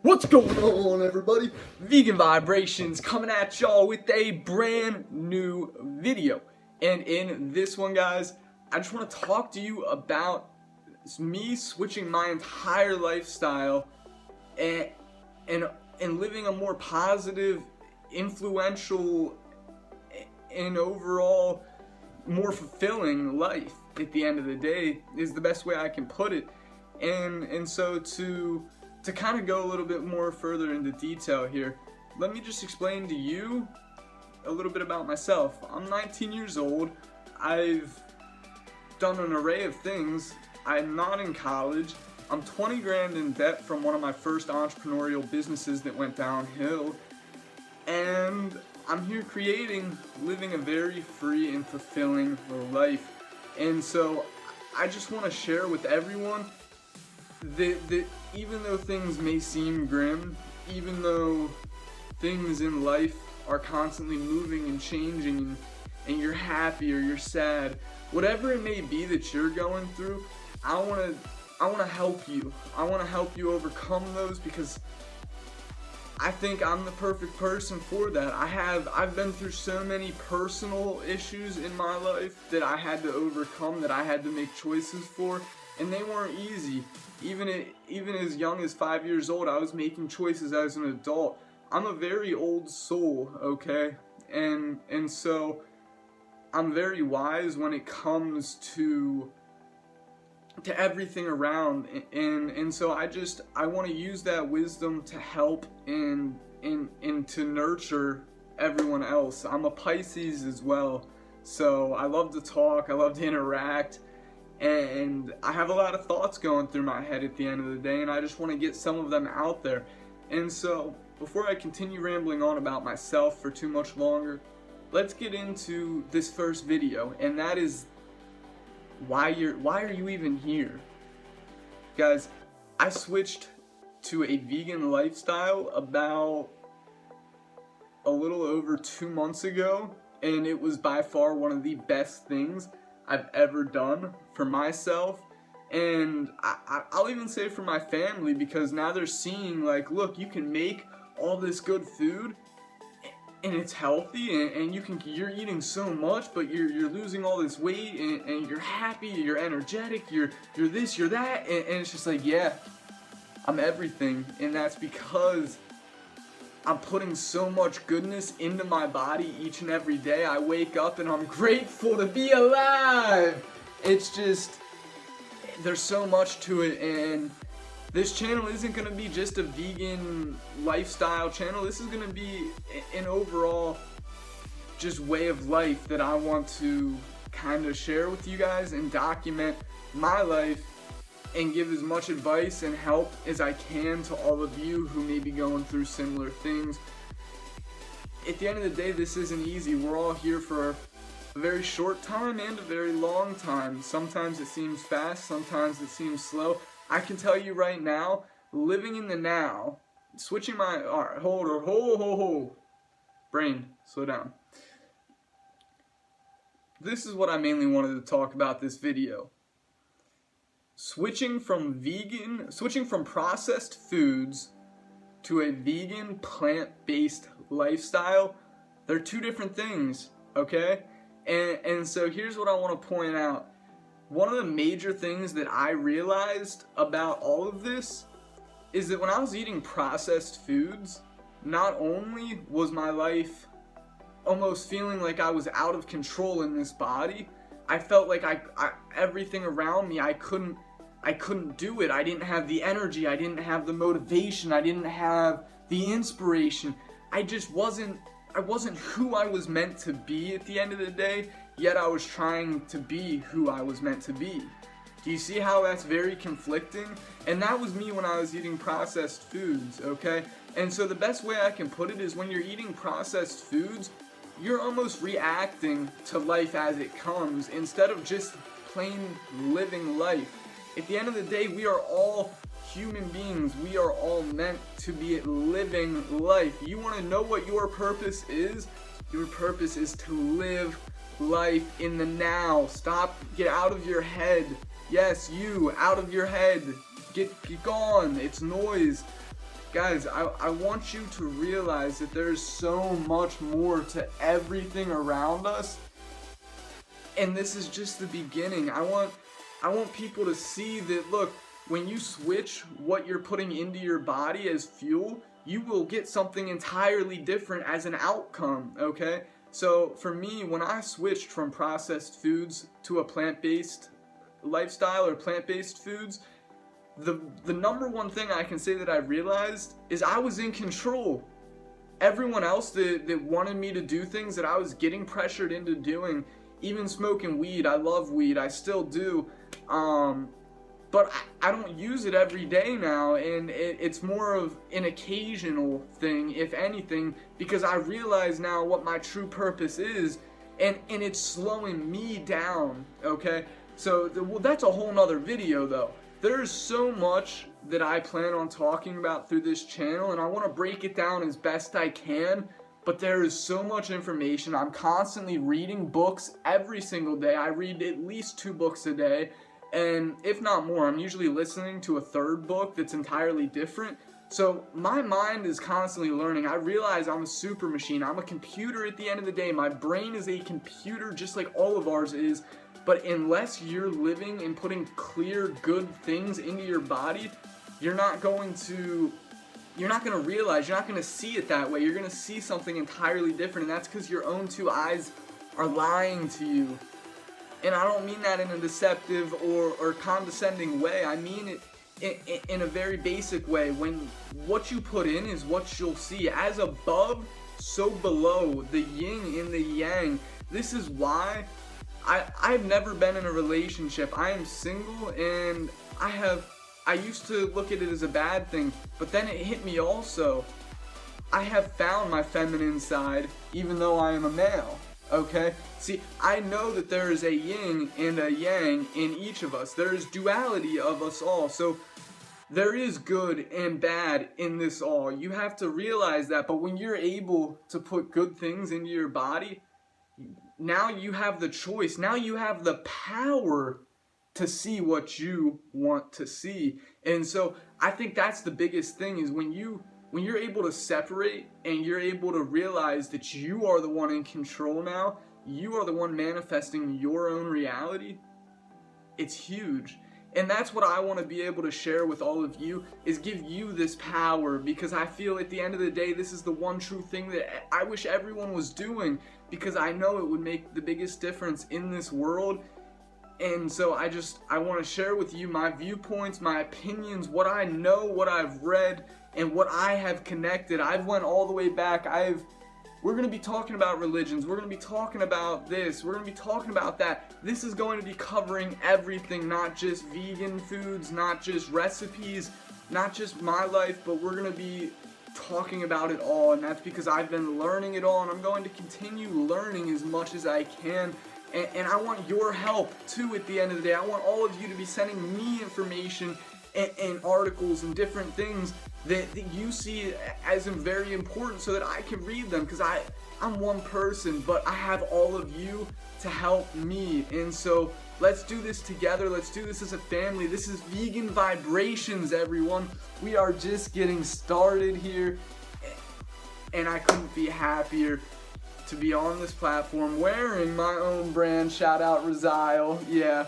What's going on, everybody? Vegan Vibrations coming at y'all with a brand new video. And in this one, guys, I just want to talk to you about me switching my entire lifestyle and living a more positive, influential, and overall more fulfilling life at the end of the day is the best way I can put it. And so to kind of go a little bit more further into detail here, let me just explain to you a little bit about myself. I'm 19 years old. I've done an array of things. I'm not in college. I'm 20 grand in debt from one of my first entrepreneurial businesses that went downhill. And I'm here living a very free and fulfilling life. And so I just want to share with everyone that even though things may seem grim, even though things in life are constantly moving and changing, and you're happy or you're sad, whatever it may be that you're going through, I want to help you. I want to help you overcome those, because I think I'm the perfect person for that. I've been through so many personal issues in my life that I had to overcome, that I had to make choices for, and they weren't easy. Even as young as 5 years old, I was making choices as an adult. I'm a very old soul, okay? And so I'm very wise when it comes to everything around, and so I want to use that wisdom to help and to nurture everyone else. I'm a Pisces as well, so I love to talk, I love to interact, and I have a lot of thoughts going through my head at the end of the day, and I just want to get some of them out there. And so before I continue rambling on about myself for too much longer, let's get into this first video, and that is why are you even here? Guys, I switched to a vegan lifestyle about a little over 2 months ago, and it was by far one of the best things I've ever done for myself, and I'll even say for my family, because now they're seeing, like, look, you can make all this good food and it's healthy, and you're eating so much, but you're losing all this weight, and you're happy, you're energetic, you're this, you're that, and it's just like, yeah, I'm everything. And that's because I'm putting so much goodness into my body each and every day. I wake up and I'm grateful to be alive. It's just, there's so much to it, and this channel isn't going to be just a vegan lifestyle channel. This is going to be an overall just way of life that I want to kind of share with you guys and document my life and give as much advice and help as I can to all of you who may be going through similar things. At the end of the day, this isn't easy. We're all here for a very short time and a very long time. Sometimes it seems fast, sometimes it seems slow. I can tell you right now, living in the now, switching my, alright, hold, brain, slow down. This is what I mainly wanted to talk about this video. Switching from processed foods to a vegan, plant-based lifestyle, they're two different things, okay? And so here's what I want to point out. One of the major things that I realized about all of this is that when I was eating processed foods, not only was my life almost feeling like I was out of control in this body, I felt like everything around me, I couldn't do it. I didn't have the energy, I didn't have the motivation, I didn't have the inspiration. I wasn't who I was meant to be at the end of the day, yet I was trying to be who I was meant to be. Do you see how that's very conflicting? And that was me when I was eating processed foods, okay? And so the best way I can put it is, when you're eating processed foods, you're almost reacting to life as it comes instead of just plain living life. At the end of the day, we are all human beings. We are all meant to be living life. You want to know what your purpose is? Your purpose is to live life in the now. Get out of your head. Yes, you, out of your head. Get gone. It's noise. guys, I want you to realize that there's so much more to everything around us, and this is just the beginning. I want people to see that, look, when you switch what you're putting into your body as fuel, you will get something entirely different as an outcome, okay? So for me, when I switched from processed foods to a plant-based lifestyle or plant-based foods, the number one thing I can say that I realized is I was in control. Everyone else that wanted me to do things that I was getting pressured into doing, even smoking weed. I love weed, I still do, but I don't use it every day now, and it's more of an occasional thing, if anything, because I realize now what my true purpose is, and it's slowing me down, okay? So well, that's a whole nother video though. There's so much that I plan on talking about through this channel, and I want to break it down as best I can, but there is so much information. I'm constantly reading books every single day. I read at least 2 books a day, and if not more, I'm usually listening to a 3rd book that's entirely different. So my mind is constantly learning. I realize I'm a super machine. I'm a computer at the end of the day. My brain is a computer just like all of ours is. But unless you're living and putting clear, good things into your body, you're not going to realize, you're not going to see it that way. You're going to see something entirely different, and that's because your own 2 eyes are lying to you. And I don't mean that in a deceptive or condescending way. I mean it in a very basic way. When what you put in is what you'll see. As above, so below. The yin and the yang. This is why I've never been in a relationship. I am single, and I used to look at it as a bad thing, but then it hit me also. I have found my feminine side, even though I am a male, okay? See, I know that there is a yin and a yang in each of us. There is duality of us all, so there is good and bad in this all. You have to realize that, but when you're able to put good things into your body, now you have the choice. Now you have the power to see what you want to see. And so I think that's the biggest thing, is when you're able to separate and you're able to realize that you are the one in control now, you are the one manifesting your own reality, it's huge. And that's what I want to be able to share with all of you, is give you this power, because I feel at the end of the day, this is the one true thing that I wish everyone was doing, because I know it would make the biggest difference in this world. And so I want to share with you my viewpoints, my opinions, what I know, what I've read, and what I have connected. I've went all the way back. We're going to be talking about religions. We're going to be talking about this. We're going to be talking about that. This is going to be covering everything, not just vegan foods, not just recipes, not just my life, but we're going to be talking about it all. And that's because I've been learning it all, and I'm going to continue learning as much as I can. And I want your help too at the end of the day. I want all of you to be sending me information and articles and different things that you see as very important, so that I can read them, because I'm one person, but I have all of you to help me. And so let's do this together. Let's do this as a family. This is Vegan Vibrations, everyone. We are just getting started here, and I couldn't be happier to be on this platform wearing my own brand. Shout out Razile. Yeah.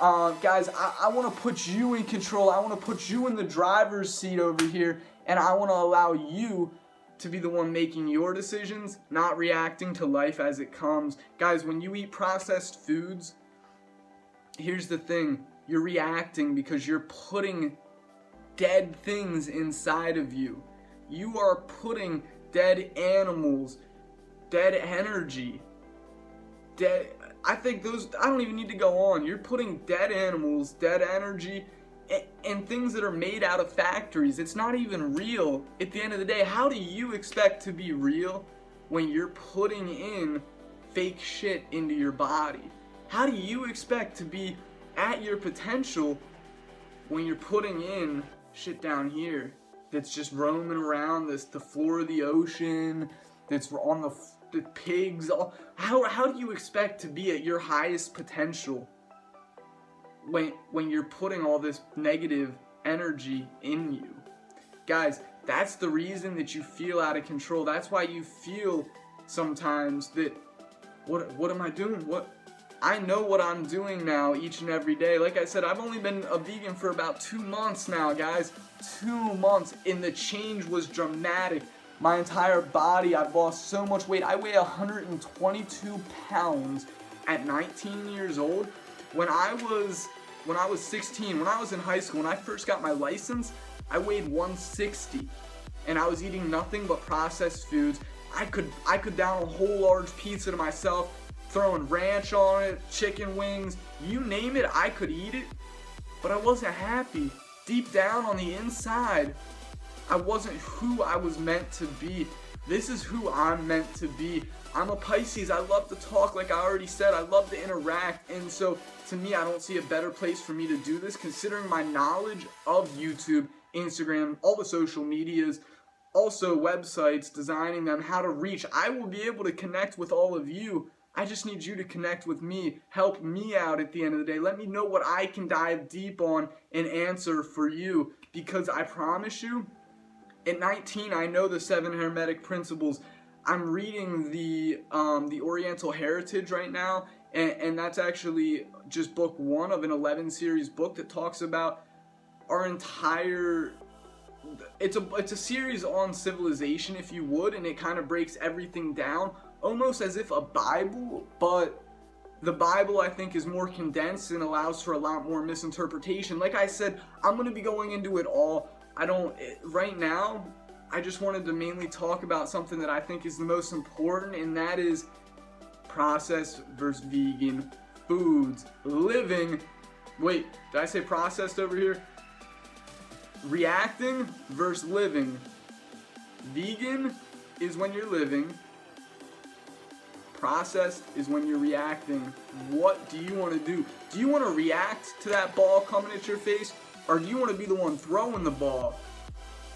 Guys, I want to put you in control. I want to put you in the driver's seat over here, and I want to allow you to be the one making your decisions, not reacting to life as it comes. Guys, when you eat processed foods, here's the thing. You're reacting because you're putting dead things inside of you. You are putting dead animals, dead energy, I think those, I don't even need to go on. You're putting dead animals, dead energy, and things that are made out of factories. It's not even real. At the end of the day, how do you expect to be real when you're putting in fake shit into your body? How do you expect to be at your potential when you're putting in shit down here that's just roaming around the floor of the ocean, that's on the pigs? How do you expect to be at your highest potential when you're putting all this negative energy in you? Guys, That's the reason that you feel out of control. That's why you feel sometimes that, what am I doing? I know what I'm doing now each and every day. Like I said, I've only been a vegan for about 2 months now, guys. 2 months, and the change was dramatic. My entire body, I've lost so much weight. I weigh 122 pounds at 19 years old. When I was 16, when I was in high school, when I first got my license, I weighed 160, and I was eating nothing but processed foods. I could down a whole large pizza to myself, throwing ranch on it, chicken wings, you name it, I could eat it, but I wasn't happy. Deep down on the inside, I wasn't who I was meant to be. This is who I'm meant to be. I'm a Pisces. I love to talk, like I already said. I love to interact, and so to me, I don't see a better place for me to do this, considering my knowledge of YouTube, Instagram, all the social medias, also websites, designing them, how to reach. I will be able to connect with all of you. I just need you to connect with me, help me out at the end of the day. Let me know what I can dive deep on and answer for you, because I promise you, at 19, I know the 7 Hermetic Principles. I'm reading the Oriental Heritage right now, and that's actually just book 1 of an 11 series book that talks about our entire. It's a series on civilization, if you would, and it kind of breaks everything down, almost as if a Bible, but the Bible, I think, is more condensed and allows for a lot more misinterpretation. Like I said, I'm going to be going into it all. Right now, I just wanted to mainly talk about something that I think is the most important, and that is processed versus vegan foods. Living, wait, did I say processed over here? Reacting versus living. Vegan is when you're living. Processed is when you're reacting. What do you want to do? Do you want to react to that ball coming at your face, or do you want to be the one throwing the ball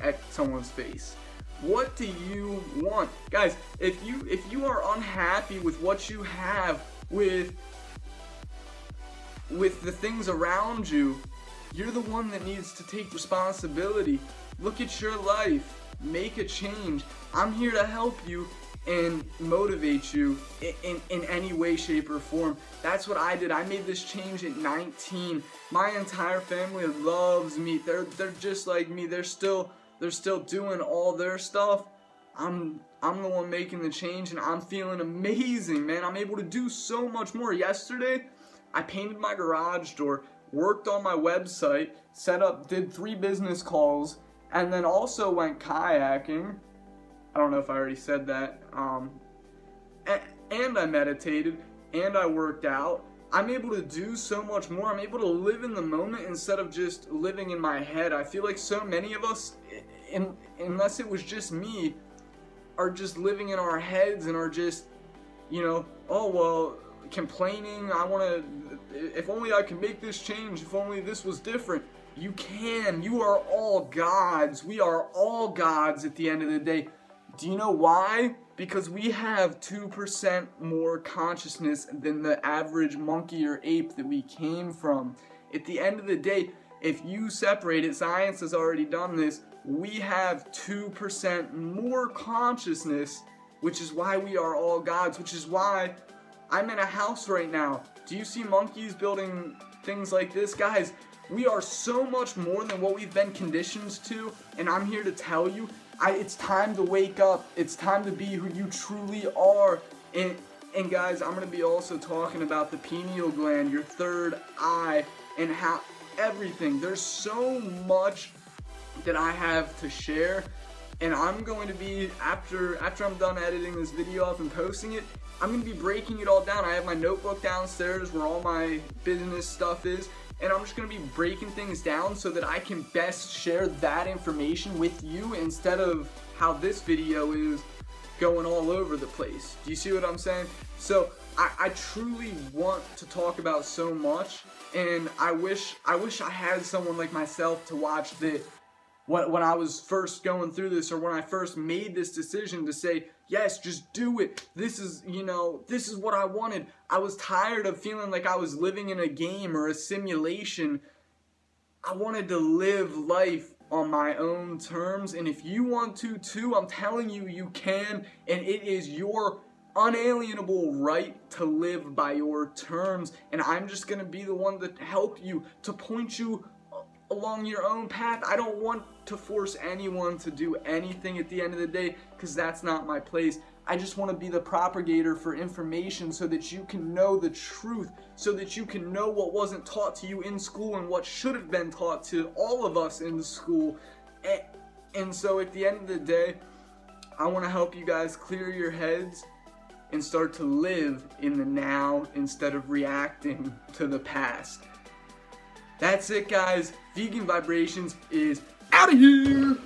at someone's face? What do you want? Guys, if you are unhappy with what you have, with the things around you, you're the one that needs to take responsibility. Look at your life. Make a change. I'm here to help you and motivate you in any way, shape, or form. That's what I did. I made this change at 19. My entire family loves me. They're just like me. They're still doing all their stuff. I'm the one making the change, and I'm feeling amazing, man. I'm able to do so much more. Yesterday, I painted my garage door, worked on my website, did 3 business calls, and then also went kayaking. I don't know if I already said that. And I meditated, and I worked out. I'm able to do so much more. I'm able to live in the moment instead of just living in my head. I feel like so many of us, unless it was just me, are just living in our heads and are just, oh, well, complaining. If only I can make this change, if only this was different. You can. You are all gods. We are all gods at the end of the day. Do you know why? Because we have 2% more consciousness than the average monkey or ape that we came from. At the end of the day, if you separate it, science has already done this, we have 2% more consciousness, which is why we are all gods, which is why I'm in a house right now. Do you see monkeys building things like this? Guys, we are so much more than what we've been conditioned to, and I'm here to tell you, it's time to wake up. It's time to be who you truly are. And guys, I'm going to be also talking about the pineal gland, your third eye, and how everything. There's so much that I have to share, and I'm going to be, after I'm done editing this video up and posting it, I'm going to be breaking it all down. I have my notebook downstairs where all my business stuff is, and I'm just going to be breaking things down so that I can best share that information with you instead of how this video is going all over the place. Do you see what I'm saying? So I truly want to talk about so much, and I wish I had someone like myself to watch that when I was first going through this, or when I first made this decision to say, yes, just do it. This is what I wanted. I was tired of feeling like I was living in a game or a simulation. I wanted to live life on my own terms, and if you want to too, I'm telling you, you can, and it is your unalienable right to live by your terms, and I'm just going to be the one to help you, to point you along your own path. I don't want to force anyone to do anything at the end of the day, because that's not my place. I just want to be the propagator for information so that you can know the truth, so that you can know what wasn't taught to you in school and what should have been taught to all of us in school. And so at the end of the day, I want to help you guys clear your heads and start to live in the now instead of reacting to the past. That's it, guys. Vegan Vibrations is out of here.